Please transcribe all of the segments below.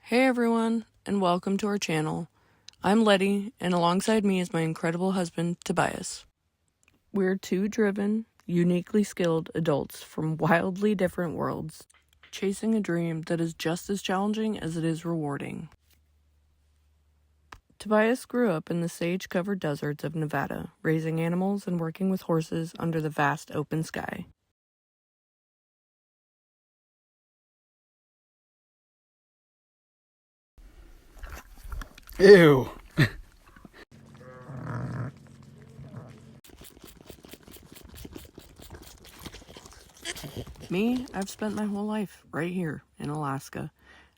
Hey everyone, and welcome to our channel. I'm Letty, and alongside me is my incredible husband, Tobias. We're two driven, uniquely skilled adults from wildly different worlds, chasing a dream that is just as challenging as it is rewarding. Tobias grew up in the sage-covered deserts of Nevada, raising animals and working with horses under the vast open sky. Ew. Me, I've spent my whole life right here in Alaska.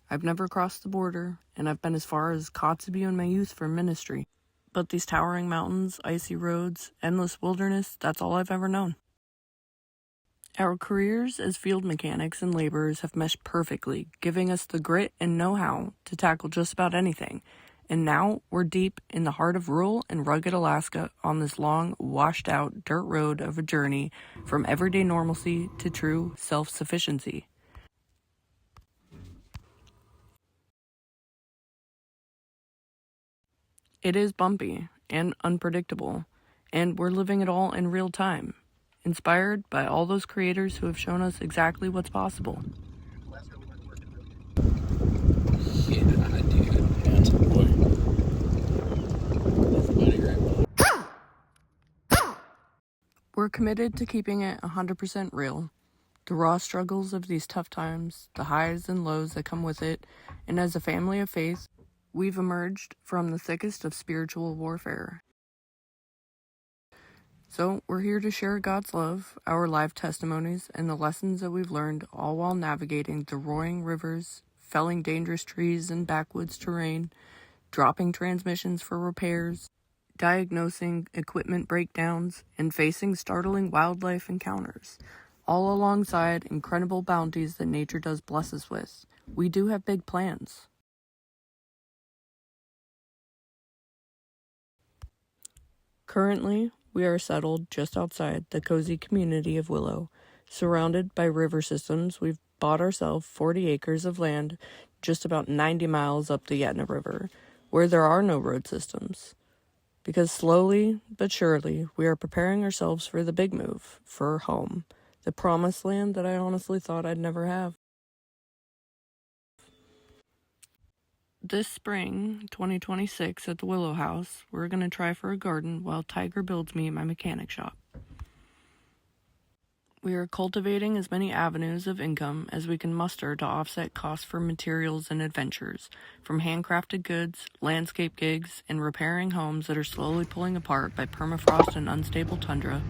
I've never crossed the border, and I've been as far as Kotzebu in my youth for ministry. But these towering mountains, icy roads, endless wilderness, that's all I've ever known. Our careers as field mechanics and laborers have meshed perfectly, giving us the grit and know-how to tackle just about anything. And now we're deep in the heart of rural and rugged Alaska on this long, washed-out dirt road of a journey from everyday normalcy to true self-sufficiency. It is bumpy and unpredictable, and we're living it all in real time, inspired by all those creators who have shown us exactly what's possible. Yeah, dude. That's a boy. That's mighty great. We're committed to keeping it 100% real. The raw struggles of these tough times, the highs and lows that come with it, and as a family of faith, we've emerged from the thickest of spiritual warfare. So we're here to share God's love, our life testimonies, and the lessons that we've learned, all while navigating the roaring rivers, felling dangerous trees in backwoods terrain, dropping transmissions for repairs, diagnosing equipment breakdowns, and facing startling wildlife encounters, all alongside incredible bounties that nature does bless us with. We do have big plans. Currently, we are settled just outside the cozy community of Willow. Surrounded by river systems, we've bought ourselves 40 acres of land just about 90 miles up the Yetna River, where there are no road systems. Because slowly but surely, we are preparing ourselves for the big move, for home, the promised land that I honestly thought I'd never have. This spring, 2026, at the Willow House, we're going to try for a garden while Tiger builds me my mechanic shop. We are cultivating as many avenues of income as we can muster to offset costs for materials and adventures, from handcrafted goods, landscape gigs, and repairing homes that are slowly pulling apart by permafrost and unstable tundra.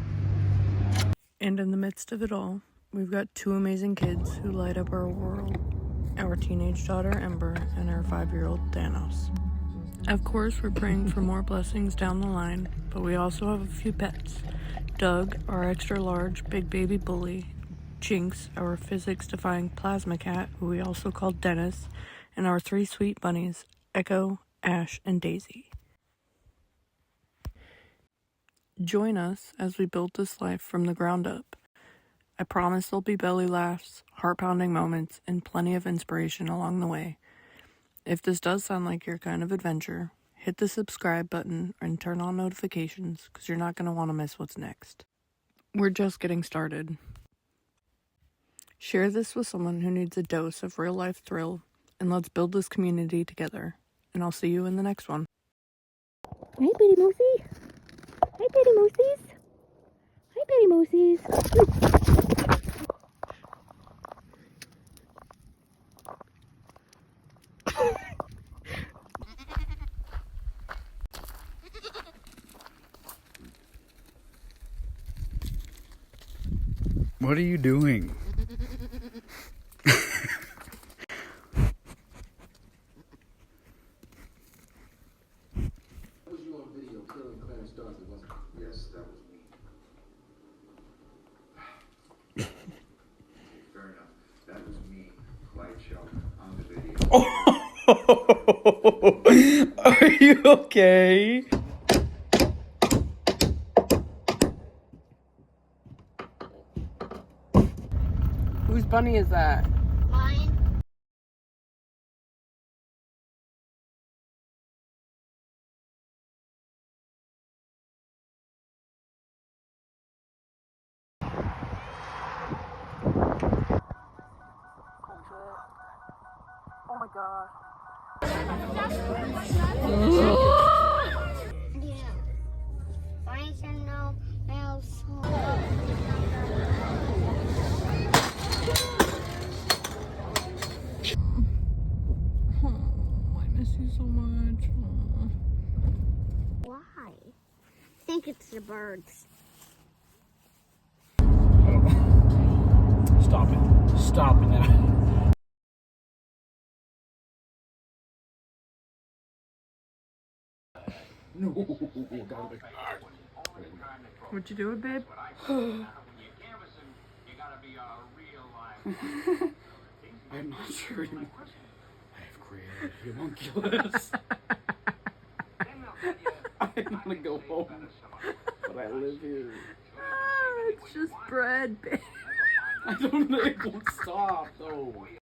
And in the midst of it all, we've got two amazing kids who light up our world. Our teenage daughter, Ember, and our 5-year-old, Thanos. Of course, we're praying for more blessings down the line, but we also have a few pets. Doug, our extra-large big baby bully, Jinx, our physics-defying plasma cat, who we also call Dennis, and our 3 sweet bunnies, Echo, Ash, and Daisy. Join us as we build this life from the ground up. I promise there'll be belly laughs, heart-pounding moments, and plenty of inspiration along the way. If this does sound like your kind of adventure, hit the subscribe button and turn on notifications because you're not going to want to miss what's next. We're just getting started. Share this with someone who needs a dose of real-life thrill, and let's build this community together. And I'll see you in the next one. Hi, Betty Moosies. Hi, Betty Moosies. Hi, Betty Moosies. What are you doing? Was you on video killing Clarence Darcy, wasn't it? Yes, that was me. Fair enough. That was me, Clyde Shelton, on the video. Are you okay? Whose bunny is that? I miss you so much. Why? I think it's the birds. Stop it. Stop it now. No. What'd you do it, babe? I'm not sure anymore. I have created homunculus. I want to go home, but I live here. It's just bread, babe. I don't know. It won't stop though.